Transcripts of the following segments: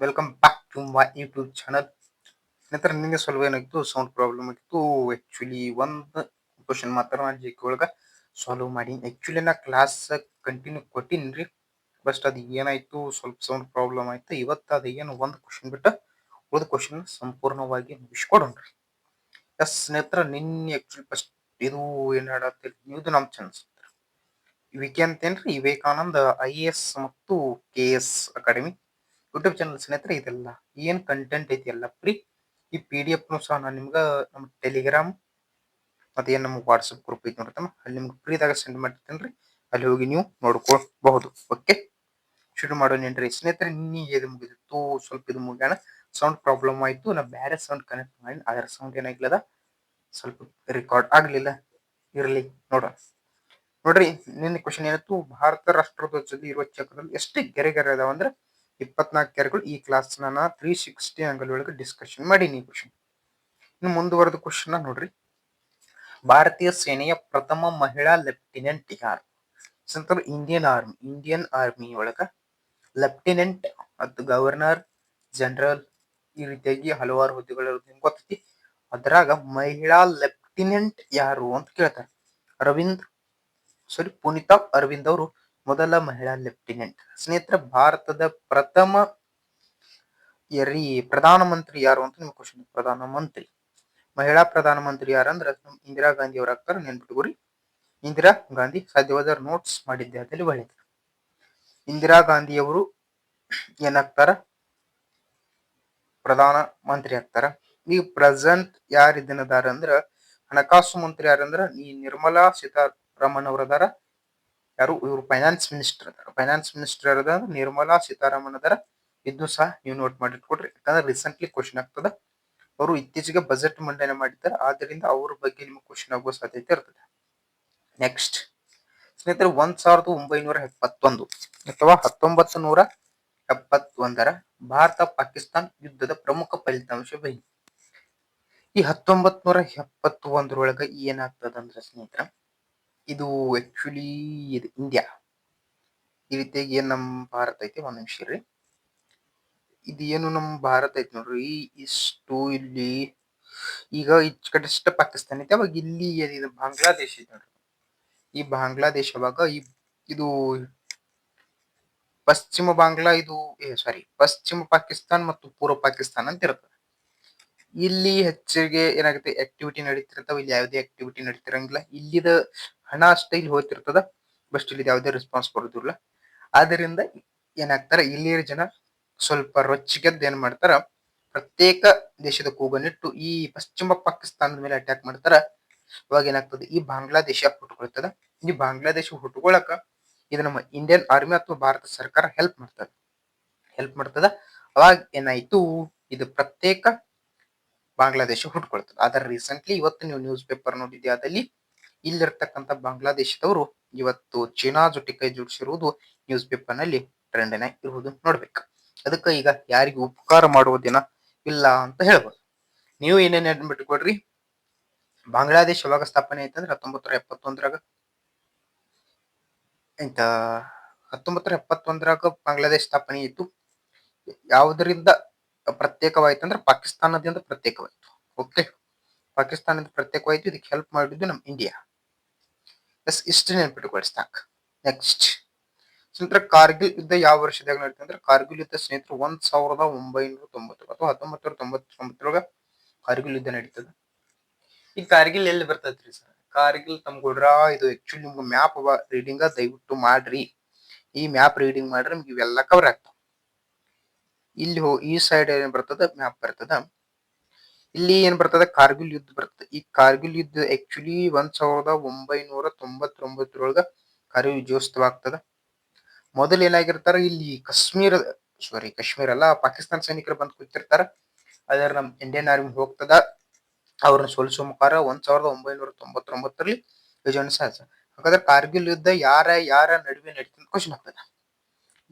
Welcome back to my YouTube channel. ನಂತರ ನಿಮಗೆ ಸ್ವಲ್ಪ ಏನಾಗಿತ್ತು, ಸೌಂಡ್ ಪ್ರಾಬ್ಲಮ್ ಆಗಿತ್ತು. ಆ್ಯಕ್ಚುಲಿ ಒಂದು ಕ್ವಶನ್ ಮಾತ್ರ ನಾನು ಜಿ ಕೆ ಒಳಗೆ ಸಾಲ್ವ್ ಮಾಡಿ. ಆ್ಯಕ್ಚುಲಿ ನಾ ಕ್ಲಾಸ್ ಕಂಟಿನ್ಯೂ ಕೊಟ್ಟಿನಿ ರೀ, ಬಟ್ ಅದು ಏನಾಯಿತು, ಸ್ವಲ್ಪ ಸೌಂಡ್ ಪ್ರಾಬ್ಲಮ್ ಆಯಿತು. ಇವತ್ತು ಅದು ಏನು ಒಂದು ಕ್ವಶನ್ ಬಿಟ್ಟು ಉಳಿದ ಕ್ವಶನ್ ಸಂಪೂರ್ಣವಾಗಿ ಮುಗಿಸ್ಕೊಡೋಣ್ರಿ. ಎಸ್ ಸ್ನೇಹಿತರ, ನಿನ್ನೆ ಆ್ಯಕ್ಚುಲಿ ಫಸ್ಟ್ ಇದು ಏನು ಹೇಳತ್ತೀರಿ, ಇದು ನಮ್ಮ ಚಾನಲ್ ವಿಕೆ ಅಂತೇನ್ರಿ, ವಿವೇಕಾನಂದ IAS ಮತ್ತು KS ಅಕಾಡೆಮಿ ಯೂಟ್ಯೂಬ್ ಚಾನಲ್ ಸ್ನೇಹಿತರೆ. ಇದೆಲ್ಲ ಏನ್ ಕಂಟೆಂಟ್ ಐತಿ ಎಲ್ಲ ಫ್ರೀ. ಈ PDF ಸಹ ನಾನು ನಿಮ್ಗೆ ನಮ್ಮ ಟೆಲಿಗ್ರಾಮ್ ಮತ್ತೆ ಏನ್ ನಮ್ಮ ವಾಟ್ಸಪ್ ಗ್ರೂಪ್ ಐತಿ ನೋಡ್ತಮ್ಮ, ಅಲ್ಲಿ ನಿಮ್ಗೆ ಫ್ರೀದಾಗ ಸೆಂಡ್ ಮಾಡ್ತೇನೆ. ಅಲ್ಲಿ ಹೋಗಿ ನೀವು ನೋಡ್ಕೊಳ್ಬಹುದು. ಓಕೆ, ಶುರು ಮಾಡೋಣೇನ್ರಿ ಸ್ನೇಹಿತರೆ. ನಿನ್ನೆ ಇದು ಮುಗಿದಿತ್ತು, ಸ್ವಲ್ಪ ಇದು ಮುಗ್ಯಾಣ ಸೌಂಡ್ ಪ್ರಾಬ್ಲಮ್ ಆಯ್ತು. ನಾ ಬೇರೆ ಸೌಂಡ್ ಕನೆಕ್ಟ್ ಮಾಡಿ, ಅದರ ಸೌಂಡ್ ಏನಾಗಿಲ್ಲದ ಸ್ವಲ್ಪ ರೆಕಾರ್ಡ್ ಆಗ್ಲಿಲ್ಲ. ಇರಲಿ, ನೋಡೋಣ. ನೋಡ್ರಿ, ನಿನ್ನೆ ಕ್ವಶನ್ ಏನಿತ್ತು, ಭಾರತ ರಾಷ್ಟ್ರಧ್ವಜದಲ್ಲಿ ಇರುವ ಚಕ್ರದಲ್ಲಿ ಎಷ್ಟು ಗೆರೆಗಳು ಅದಾವ ಅಂದ್ರೆ 24 ಗೆರೆಗಳು. ಈ ಕ್ಲಾಸ್ ನಾನು 360 ಆಂಗಲ್ ಒಳಗೆ ಡಿಸ್ಕಷನ್ ಮಾಡೀನಿ ಕ್ವಶನ್. ಇನ್ನು ಮುಂದುವರೆದ ಕ್ವಶನ್ ನೋಡ್ರಿ, ಭಾರತೀಯ ಸೇನೆಯ ಪ್ರಥಮ ಮಹಿಳಾ ಲೆಫ್ಟಿನೆಂಟ್ ಯಾರು? ಇಂಡಿಯನ್ ಆರ್ಮಿ ಒಳಗ ಲೆಫ್ಟಿನೆಂಟ್ ಮತ್ತು ಗವರ್ನರ್ ಜನರಲ್ ಈ ರೀತಿಯಾಗಿ ಹಲವಾರು ಹುದ್ದೆಗಳು ನಿಮ್ಗೆ ಗೊತ್ತೈತಿ. ಅದ್ರಾಗ ಮಹಿಳಾ ಲೆಫ್ಟಿನೆಂಟ್ ಯಾರು ಅಂತ ಕೇಳ್ತಾರೆ. ಪುನೀತಾ ಅರವಿಂದ್ ಅವರು ಮೊದಲ ಮಹಿಳಾ ಲೆಫ್ಟಿನೆಂಟ್. ಸ್ನೇಹಿತರ, ಭಾರತದ ಪ್ರಥಮ ಪ್ರಧಾನಮಂತ್ರಿ ಯಾರು ಅಂತ ನಿಮ್ಗೆ ಕ್ವಶನ್. ಪ್ರಧಾನಮಂತ್ರಿ, ಮಹಿಳಾ ಪ್ರಧಾನಮಂತ್ರಿ ಯಾರಂದ್ರ ಇಂದಿರಾ ಗಾಂಧಿ ಅವ್ರ ಆಗ್ತಾರೆ. ನೆನ್ಪಿಟ್ಕೋರಿ, ಇಂದಿರಾ ಗಾಂಧಿ. ಸಾಧ್ಯವಾದ ನೋಟ್ಸ್ ಮಾಡಿದ್ದೆ, ಅದಲ್ಲಿ ಒಳ್ಳೇದು. ಇಂದಿರಾ ಗಾಂಧಿ ಅವರು ಏನಾಗ್ತಾರ, ಪ್ರಧಾನ ಮಂತ್ರಿ ಆಗ್ತಾರ. ಈಗ ಪ್ರೆಸೆಂಟ್ ಯಾರಿದ್ದನದಾರ ಅಂದ್ರ ಹಣಕಾಸು ಮಂತ್ರಿ ಯಾರಂದ್ರ ಈ ನಿರ್ಮಲಾ ಸೀತಾರಾಮನ್ ಅವರದಾರ. ಯಾರು ಇವರು ಫೈನಾನ್ಸ್ ಮಿನಿಸ್ಟರ್ ಅದಾರ. ಫೈನಾನ್ಸ್ ಮಿನಿಸ್ಟರ್ ಅದ ನಿರ್ಮಲಾ ಸೀತಾರಾಮನ್ ಅದಾರ. ಇದು ಸಹ ನೀವು ನೋಟ್ ಮಾಡಿಟ್ಕೊಡ್ರಿ, ಯಾಕಂದ್ರೆ ರೀಸೆಂಟ್ಲಿ ಕ್ವಶನ್ ಆಗ್ತದ. ಅವರು ಇತ್ತೀಚೆಗೆ ಬಜೆಟ್ ಮಂಡನೆ ಮಾಡಿದ್ದಾರೆ, ಆದ್ರಿಂದ ಅವ್ರ ಬಗ್ಗೆ ನಿಮ್ಗೆ ಕ್ವಶನ್ ಆಗುವ ಸಾಧ್ಯತೆ ಇರ್ತದೆ. ನೆಕ್ಸ್ಟ್ ಸ್ನೇಹಿತರೆ, 1971 ಅಥವಾ 1971 ಭಾರತ ಪಾಕಿಸ್ತಾನ ಯುದ್ಧದ ಪ್ರಮುಖ ಫಲಿತಾಂಶವೇನು? ಈ 1971 ಏನಾಗ್ತದಂದ್ರೆ ಸ್ನೇಹಿತರ, ಇದು ಆಕ್ಚುಲಿ ಇದು ಇಂಡಿಯಾ ಈ ರೀತಿಯಾಗಿ ಏನ್ ನಮ್ ಭಾರತ ಐತಿ. ಒಂದ್ ನಿಮಿಷ ರೀ, ಇದು ಏನು ನಮ್ ಭಾರತ ಐತಿ ನೋಡ್ರಿ, ಇಷ್ಟು ಇಲ್ಲಿ ಈಗ ಕಡೆಷ್ಟ ಪಾಕಿಸ್ತಾನ ಐತಿ. ಅವಾಗ ಇಲ್ಲಿ ಏನಿದೆ ಬಾಂಗ್ಲಾದೇಶ ಐತಿ ನೋಡ್ರಿ. ಈ ಬಾಂಗ್ಲಾದೇಶ ಅವಾಗ ಇದು ಪಶ್ಚಿಮ ಬಾಂಗ್ಲಾ, ಇದು ಪಶ್ಚಿಮ ಪಾಕಿಸ್ತಾನ್ ಮತ್ತು ಪೂರ್ವ ಪಾಕಿಸ್ತಾನ ಅಂತ ಇರ್ತದೆ. ಇಲ್ಲಿ ಹೆಚ್ಚಿಗೆ ಏನಾಗುತ್ತೆ, ಆಕ್ಟಿವಿಟಿ ನಡೀತಿರ್ತಾವ. ಇಲ್ಲಿ ಯಾವುದೇ ಆಕ್ಟಿವಿಟಿ ನಡೀತಿರಂಗಿಲ್ಲ. ಇಲ್ಲಿದ ಹಣ ಅಷ್ಟೇ ಇಲ್ಲಿ ಹೋಗ್ತಿರ್ತದ, ಬಟ್ ಇಲ್ಲಿ ಯಾವುದೇ ರೆಸ್ಪಾನ್ಸ್ ಬರೋದಿಲ್ಲ. ಆದ್ರಿಂದ ಏನಾಗ್ತಾರ, ಇಲ್ಲಿಯ ಜನ ಸ್ವಲ್ಪ ರೊಚ್ಚಿಗೆದ್ದು ಏನ್ ಮಾಡ್ತಾರ, ಪ್ರತ್ಯೇಕ ದೇಶದ ಕೂಗನ್ನಿಟ್ಟು ಈ ಪಶ್ಚಿಮ ಪಾಕಿಸ್ತಾನದ ಮೇಲೆ ಅಟ್ಯಾಕ್ ಮಾಡ್ತಾರ. ಅವಾಗ ಏನಾಗ್ತದೆ, ಈ ಬಾಂಗ್ಲಾದೇಶ ಹುಟ್ಕೊಳ್ತದ. ಈ ಬಾಂಗ್ಲಾದೇಶ ಹುಟ್ಕೊಳಕ ಇದು ನಮ್ಮ ಇಂಡಿಯನ್ ಆರ್ಮಿ ಅಥವಾ ಭಾರತ ಸರ್ಕಾರ ಹೆಲ್ಪ್ ಮಾಡ್ತದ. ಅವಾಗ ಏನಾಯ್ತು, ಇದು ಪ್ರತ್ಯೇಕ ಬಾಂಗ್ಲಾದೇಶ ಹುಟ್ಕೊಳ್ತದೆ. ಆದ್ರೆ ರೀಸೆಂಟ್ಲಿ ಇವತ್ತು ನೀವು ನ್ಯೂಸ್ ಪೇಪರ್ ನೋಡಿದ್ಯಾ, ಅದಲ್ಲಿ ಇಲ್ಲಿರ್ತಕ್ಕಂಥ ಬಾಂಗ್ಲಾದೇಶದವರು ಇವತ್ತು ಚೀನಾ ಜೊತೆ ಕೈ ಜೋಡಿಸಿರುವುದು ನ್ಯೂಸ್ ಪೇಪರ್ ನಲ್ಲಿ ಟ್ರೆಂಡ್ ಇರುವುದು ನೋಡ್ಬೇಕು. ಅದಕ್ಕೆ ಈಗ ಯಾರಿಗೂ ಉಪಕಾರ ಮಾಡುವುದಿನ ಇಲ್ಲ ಅಂತ ಹೇಳ್ಬೋದು. ನೀವು ಏನೇನ್ ಬಿಟ್ಕೊಡ್ರಿ, ಬಾಂಗ್ಲಾದೇಶ ಯಾವಾಗ ಸ್ಥಾಪನೆ ಆಯ್ತಂದ್ರೆ 1971 ಎಂತ 1971 ಬಾಂಗ್ಲಾದೇಶ ಸ್ಥಾಪನೆ ಇತ್ತು. ಯಾವುದರಿಂದ ಪ್ರತ್ಯೇಕವಾಯ್ತಂದ್ರೆ ಪಾಕಿಸ್ತಾನದಿಂದ ಪ್ರತ್ಯೇಕವಾಯ್ತು. ಓಕೆ, ಪಾಕಿಸ್ತಾನದಿಂದ ಪ್ರತ್ಯೇಕವಾಯ್ತು. ಇದಕ್ಕೆ ಹೆಲ್ಪ್ ಮಾಡಿದ್ದು ನಮ್ಮ ಇಂಡಿಯಾ. ಎಸ್, ಇಷ್ಟು ನೆನ್ಪಿಟ್ಕೊಳ್ಳಿ ಸಾಕು. ನೆಕ್ಸ್ಟ್ ಸ್ನೇಹಿತರೆ, ಕಾರ್ಗಿಲ್ ಯುದ್ಧ ಯಾವ ವರ್ಷದಾಗ ನಡೀತದೆ ಅಂದ್ರೆ, ಕಾರ್ಗಿಲ್ ಯುದ್ಧ ಸ್ನೇಹಿತರು 1990 ಅಥವಾ 1999 ಕಾರ್ಗಿಲ್ ಯುದ್ಧ ನಡೀತದೆ. ಈ ಕಾರ್ಗಿಲ್ ಎಲ್ಲಿ ಬರ್ತೈತ್ರಿ ಸರ್? ಕಾರ್ಗಿಲ್ ತಮ್ಗೊಡ್ರ ಇದು ಆಕ್ಚುಲಿ ನಿಮ್ಗೆ ಮ್ಯಾಪ್ ರೀಡಿಂಗ್ ದಯವಿಟ್ಟು ಮಾಡ್ರಿ. ಈ ಮ್ಯಾಪ್ ರೀಡಿಂಗ್ ಮಾಡ್ರಿ, ನಿಮ್ಗೆ ಇವೆಲ್ಲ ಕವರ್ ಆಗ್ತಾವ. ಇಲ್ಲಿ ಈ ಸೈಡ್ ಏನ್ ಬರ್ತದ, ಮ್ಯಾಪ್ ಬರ್ತದ. ಇಲ್ಲಿ ಏನ್ ಬರ್ತದ, ಕಾರ್ಗಿಲ್ ಯುದ್ಧ ಬರ್ತದೆ. ಈ ಕಾರ್ಗಿಲ್ ಯುದ್ಧ ಆಕ್ಚುಲಿ 1999 ಕಾರ್ಗಿಲ್ ವಿಜಯೋತ್ಸವ ಆಗ್ತದ. ಮೊದಲು ಏನಾಗಿರ್ತಾರ, ಇಲ್ಲಿ ಕಾಶ್ಮೀರ ಅಲ್ಲ, ಪಾಕಿಸ್ತಾನ ಸೈನಿಕರು ಬಂದು ಕೂತಿರ್ತಾರ. ಅದ್ರ ನಮ್ ಇಂಡಿಯನ್ ಆರ್ಮಿ ಹೋಗ್ತದ, ಅವ್ರನ್ನ ಸೋಲಿಸುವ ಮುಖಾರ 1999 ವಿಜಯವನ್ನು ಸಾಧಿಸ. ಹಾಗಾದ್ರೆ ಕಾರ್ಗಿಲ್ ಯುದ್ಧ ಯಾರ ನಡುವೆ ನಡೀತಂತ ಕ್ವಶನ್ ಆಗ್ತದ.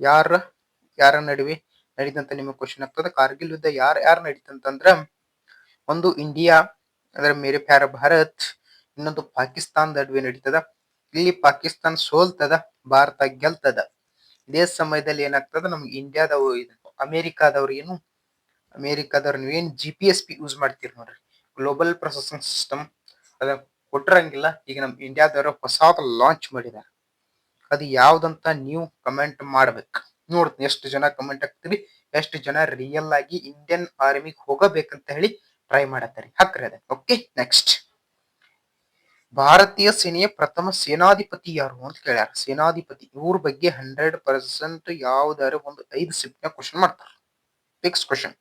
ಯಾರ ನಡುವೆ ನಡೀತಂತ ನಿಮಗೆ ಕ್ವಶನ್ ಆಗ್ತದ. ಕಾರ್ಗಿಲ್ ಯುದ್ಧ ಯಾರ ನಡೀತಂತಂದ್ರ, ಒಂದು ಇಂಡಿಯಾ ಅಂದ್ರೆ ಮೇರೆ ಪ್ಯಾರ ಭಾರತ್, ಇನ್ನೊಂದು ಪಾಕಿಸ್ತಾನ ನಡುವೆ ನಡೀತದ. ಇಲ್ಲಿ ಪಾಕಿಸ್ತಾನ ಸೋಲ್ತದ, ಭಾರತ ಗೆಲ್ತದ. ಇದೇ ಸಮಯದಲ್ಲಿ ಏನಾಗ್ತದ, ನಮ್ಗೆ ಇಂಡಿಯಾದ ಅಮೇರಿಕಾದವ್ರು ಅಮೇರಿಕಾದವ್ರು ನೀವೇನ್ GPSP ಯೂಸ್ ಮಾಡ್ತೀರಿ ನೋಡ್ರಿ, ಗ್ಲೋಬಲ್ ಪ್ರೊಸೆಸಿಂಗ್ ಸಿಸ್ಟಮ್, ಅದ ಕೊಟ್ಟಿರಂಗಿಲ್ಲ. ಈಗ ನಮ್ ಇಂಡಿಯಾದವರು ಹೊಸಾದ ಲಾಂಚ್ ಮಾಡಿದಾರೆ. ಅದು ಯಾವ್ದಂತ ನೀವು ಕಮೆಂಟ್ ಮಾಡ್ಬೇಕು. ನೋಡ್ತೀನಿ ಎಷ್ಟು ಜನ ಕಮೆಂಟ್ ಹಾಕ್ತಿರಿ, ಎಷ್ಟು ಜನ ರಿಯಲ್ ಆಗಿ ಇಂಡಿಯನ್ ಆರ್ಮಿಗೆ ಹೋಗಬೇಕಂತ ಹೇಳಿ ಟ್ರೈ ಮಾಡತ್ತಾರೆ. ಹಾಕ್ರಿ ಅದ. Okay, next. ಭಾರತೀಯ ಸೇನೆಯ ಪ್ರಥಮ ಸೇನಾಧಿಪತಿ ಯಾರು ಅಂತ ಕೇಳ್ಯಾರ. ಸೇನಾಧಿಪತಿ ಇವ್ರ ಬಗ್ಗೆ 100% ಯಾವ್ದಾರು ಒಂದು 5 ಸಿಪ್ನ ಕ್ವಶನ್ ಮಾಡ್ತಾರ. Fix question.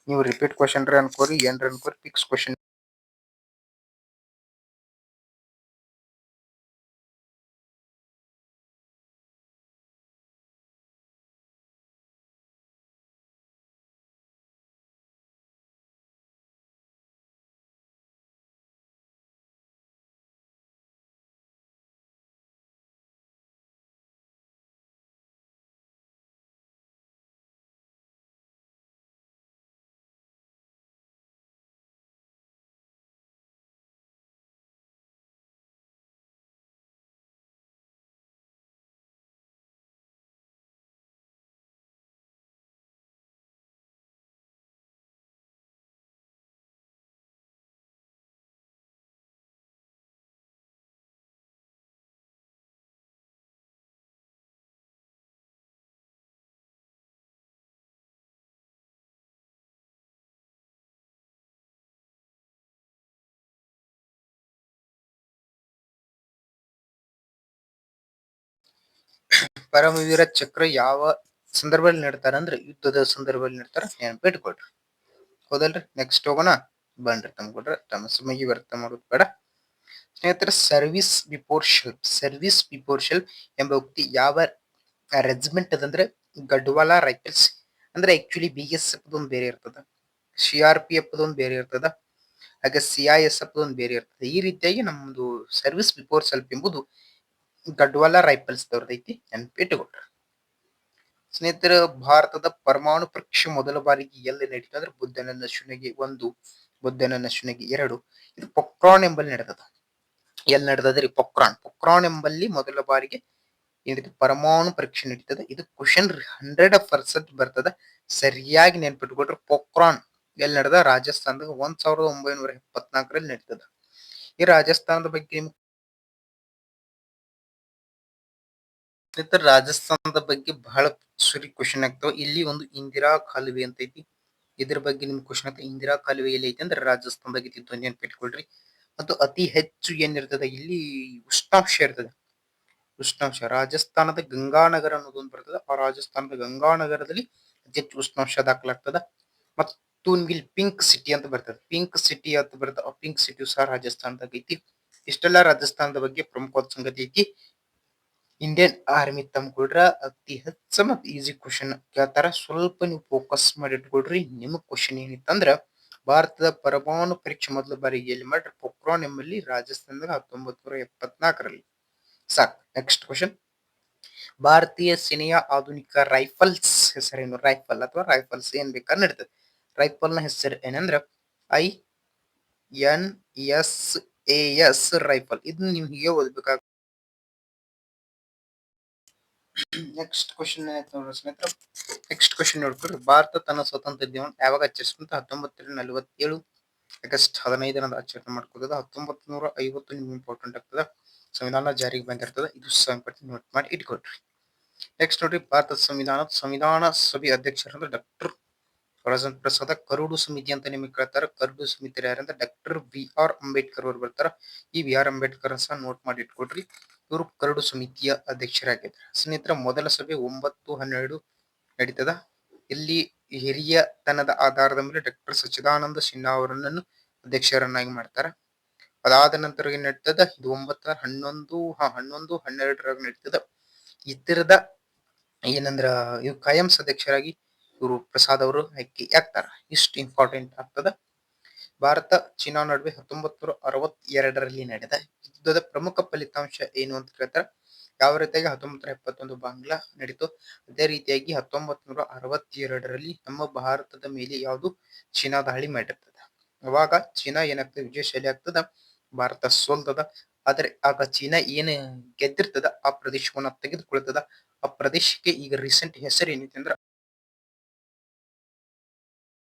ನೀವು ರಿಪೀಟ್ ಕ್ವಶನ್ ಅನ್ಕೋರಿ, ಏನ್ರ ಅನ್ಕೋರಿ, ಫಿಕ್ಸ್ ಕ್ವಶನ್. ಪರಮವೀರ ಚಕ್ರ ಯಾವ ಸಂದರ್ಭದಲ್ಲಿ ನೀಡ್ತಾರ ಅಂದ್ರೆ ಯುದ್ಧದ ಸಂದರ್ಭದಲ್ಲಿ ನೀಡ್ತಾರ. ನೆನ್ಪಿಟ್ಕೊಳ್ರಿ. ಹೌದಲ್ರಿ? ನೆಕ್ಸ್ಟ್ ಹೋಗೋಣ. ಬನ್ರಿ ತಮ್ಮ ಸಮಯ ವ್ಯರ್ಥ ಮಾಡೋದು ಬೇಡ. ಸ್ನೇಹಿತರೆ, service before shelf. Service before shelf ಎಂಬ ಉಕ್ತಿ ಯಾವ ರೆಜಿಮೆಂಟ್ ಅದಂದ್ರೆ ಗಡ್ವಾಲ ರೈಫಲ್ಸ್. ಅಂದ್ರೆ ಆಕ್ಚುಲಿ BSF ಒಂದು ಬೇರೆ ಇರ್ತದ, CRPF ಒಂದು ಬೇರೆ ಇರ್ತದ, ಹಾಗೆ CISF ಒಂದು ಬೇರೆ ಇರ್ತದೆ. ಈ ರೀತಿಯಾಗಿ ನಮ್ದು ಸರ್ವಿಸ್ ಬಿಫೋರ್ ಸೆಲ್ಫ್ ಎಂಬುದು ಗಡ್ವಾಲ ರೈಫಲ್ಸ್ ದವ್ರದೈತಿ. ನೆನ್ಪಿಟ್ಟುಕೊಳ್ರಿ. ಸ್ನೇಹಿತರ, ಭಾರತದ ಪರಮಾಣು ಪರೀಕ್ಷೆ ಮೊದಲ ಬಾರಿಗೆ ಎಲ್ಲಿ ನಡೀತು ಅಂದ್ರೆ ಬುದ್ಧನ ನಶುನೆಗೆ 1, ಬುದ್ಧನ ನಶುನೆಗೆ 2. ಇದು ಪೊಕ್ರಾನ್ ಎಂಬಲ್ಲಿ ನಡೆದದ. ಎಲ್ಲಿ ನಡೆದದ್ರಿ? ಪೊಕ್ರಾನ್ ಎಂಬಲ್ಲಿ ಮೊದಲ ಬಾರಿಗೆ ಏನಿದೆ ಪರಮಾಣು ಪರೀಕ್ಷೆ ನಡೀತದೆ. ಇದು ಕ್ವಶನ್ 100% ಬರ್ತದ. ಸರಿಯಾಗಿ ನೆನ್ಪಿಟ್ಕೊಟ್ರೆ ಪೊಕ್ರಾನ್ ಎಲ್ಲಿ ನಡೆದ? ರಾಜಸ್ಥಾನದಾಗ 1974ರಲ್ಲಿ ನಡೀತದ. ಈ ರಾಜಸ್ಥಾನದ ಬಗ್ಗೆ ರಾಜಸ್ಥಾನದ ಬಗ್ಗೆ ಬಹಳ ಸುರಿ ಕ್ವಶನ್ ಆಗ್ತಾವ. ಇಲ್ಲಿ ಒಂದು ಇಂದಿರಾ ಕಾಲುವೆ ಅಂತ ಐತಿ. ಇದ್ರ ಬಗ್ಗೆ ನಿಮ್ ಕ್ವಶನ್ ಆಗ್ತದೆ. ಇಂದಿರಾ ಕಾಲುವೆ ಎಲ್ಲಿ ಐತಿ ಅಂದ್ರೆ ರಾಜಸ್ಥಾನದಾಗ ಐತಿ. ನೆನ್ಪಿಟ್ಕೊಳ್ರಿ. ಮತ್ತು ಅತಿ ಹೆಚ್ಚು ಏನಿರ್ತದೆ ಇಲ್ಲಿ ಉಷ್ಣಾಂಶ ಇರ್ತದೆ. ಉಷ್ಣಾಂಶ ರಾಜಸ್ಥಾನದ ಗಂಗಾನಗರ ಅನ್ನೋದೊಂದು ಬರ್ತದೆ. ಆ ರಾಜಸ್ಥಾನದ ಗಂಗಾನಗರದಲ್ಲಿ ಅತಿ ಹೆಚ್ಚು ಉಷ್ಣಾಂಶ ದಾಖಲಾಗ್ತದ. ಮತ್ತು ಇಲ್ಲಿ ಪಿಂಕ್ ಸಿಟಿ ಅಂತ ಬರ್ತದೆ. ಪಿಂಕ್ ಸಿಟಿ ಅಂತ ಬರ್ತದೆ. ಆ ಪಿಂಕ್ ಸಿಟಿ ಸಹ ರಾಜಸ್ಥಾನದಾಗ ಐತಿ. ಇಷ್ಟೆಲ್ಲ ರಾಜಸ್ಥಾನದ ಬಗ್ಗೆ ಪ್ರಮುಖವಾದ ಸಂಗತಿ ಐತಿ. ಇಂಡಿಯನ್ ಆರ್ಮಿ ತಮ್ಕೊಳ್ರ ಅತಿ ಹೆಚ್ಚು ಮತ್ತು ಈಸಿ ಕ್ವಶನ್ ಕೇಳ್ತಾರ. ಸ್ವಲ್ಪ ನೀವು ಫೋಕಸ್ ಮಾಡಿ ಇಟ್ಕೊಳ್ರಿ. ನಿಮಗ್ ಕ್ವಶನ್ ಏನಿತ್ತಂದ್ರ ಭಾರತದ ಪರಮಾಣು ಪರೀಕ್ಷೆ ಮೊದಲ ಬಾರಿಗೆ ಎಲ್ಲಿ ಮಾಡ್ರಿ? ಪೊಕ್ರಾನ್ ಎಂಬಲ್ಲಿ ರಾಜಸ್ಥಾನದಾಗ 1974ರಲ್ಲಿ. ಸಾಕು. Next question. ಭಾರತೀಯ ಸೇನೆಯ ಆಧುನಿಕ ರೈಫಲ್ಸ್ ಹೆಸರೇನು? ರೈಫಲ್ ಅಥವಾ ರೈಫಲ್ಸ್ ಏನ್ ಬೇಕಾದ್ರೆ ನಡೀತದೆ. ರೈಫಲ್ ನ ಹೆಸರು ಏನಂದ್ರ INSAS ರೈಫಲ್. ಇದನ್ನ ನೀವು ಹೀಗೆ ಓದ್ಬೇಕಾಗ. ನೆಕ್ಸ್ಟ್ ಕ್ವಶನ್ ಏನಾಯ್ತು ನೋಡ್ರಿ ಸ್ನೇಹಿತರೆ. ನೆಕ್ಸ್ಟ್ ಕ್ವಶನ್ ನೋಡ್ಕೊಡ್ರಿ. ಭಾರತ ತನ್ನ ಸ್ವಾತಂತ್ರ್ಯ ದಿನವನ್ನು ಯಾವಾಗ ಆಚರಿಸಿದಂತ? 1947 ಆಗಸ್ಟ್ 15ರಂದು ಆಚರಣೆ ಮಾಡ್ಕೋತದ. 1950 ನಿಮ್ಗೆ ಇಂಪಾರ್ಟೆಂಟ್ ಆಗ್ತದ. ಸಂವಿಧಾನ ಜಾರಿಗೆ ಬಂದಿರ್ತದ. ಇದು ನೋಟ್ ಮಾಡಿ ಇಟ್ಕೊಳ್ರಿ. ನೆಕ್ಸ್ಟ್ ನೋಡ್ರಿ, ಭಾರತದ ಸಂವಿಧಾನ ಸಭೆ ಅಧ್ಯಕ್ಷರಂದ್ರೆ ಡಾಕ್ಟರ್ ರಾಜೇಂದ್ರ ಪ್ರಸಾದ. ಕರಡು ಸಮಿತಿ ಅಂತ ನಿಮಗೆ ಕೇಳ್ತಾರ. ಕರಡು ಸಮಿತಿ ಯಾರಂದ್ರೆ ಡಾಕ್ಟರ್ BR ಅಂಬೇಡ್ಕರ್ ಅವರು ಬರ್ತಾರ. ಈ BR ಅಂಬೇಡ್ಕರ್ ಸಹ ನೋಟ್ ಮಾಡಿ ಇಟ್ಕೊಳ್ರಿ. ಇವರು ಕರಡು ಸಮಿತಿಯ ಅಧ್ಯಕ್ಷರಾಗಿದ್ದಾರೆ. ಸ್ನೇಹಿತರ, ಮೊದಲ ಸಭೆ 9/12 ನಡೀತದ. ಇಲ್ಲಿ ಹಿರಿಯತನದ ಆಧಾರದ ಮೇಲೆ ಡಾಕ್ಟರ್ ಸಚ್ಚಿದಾನಂದ ಸಿನ್ಹಾ ಅವರನ್ನು ಅಧ್ಯಕ್ಷರನ್ನಾಗಿ ಮಾಡ್ತಾರ. ಅದಾದ ನಂತರ ಏನ್ ನಡೀತದ? ಇದು 11/12 ನಡೀತದ. ಇತರದ ಏನಂದ್ರ ಇವ್ ಕಾಯಂ ಸದಸ್ಯರಾಗಿ ಇವರು ಪ್ರಸಾದ್ ಅವರು ಆಯ್ಕೆ ಆಗ್ತಾರ. ಇಷ್ಟು ಇಂಪಾರ್ಟೆಂಟ್ ಆಗ್ತದ. ಭಾರತ ಚೀನಾ ನಡುವೆ 1962ರಲ್ಲಿ ನಡೆದ ಯುದ್ಧದ ಪ್ರಮುಖ ಫಲಿತಾಂಶ ಏನು ಅಂತ ಕೇಳ್ತಾರ. ಯಾವ ರೀತಿಯಾಗಿ 1971 ಬಾಂಗ್ಲಾ ನಡೀತು, ಅದೇ ರೀತಿಯಾಗಿ 1962ರಲ್ಲಿ ನಮ್ಮ ಭಾರತದ ಮೇಲೆ ಯಾವುದು ಚೀನಾ ದಾಳಿ ಮಾಡಿರ್ತದ. ಅವಾಗ ಚೀನಾ ಏನಾಗ್ತದೆ? ವಿಜಯಶಾಲಿ ಆಗ್ತದ. ಭಾರತ ಸೋಲ್ತದ. ಆದ್ರೆ ಆಗ ಚೀನಾ ಏನು ಗೆದ್ದಿರ್ತದ ಆ ಪ್ರದೇಶವನ್ನ ತೆಗೆದುಕೊಳ್ತದ. ಆ ಪ್ರದೇಶಕ್ಕೆ ಈಗ ರೀಸೆಂಟ್ ಹೆಸರು ಏನೈತಿ ಅಂದ್ರ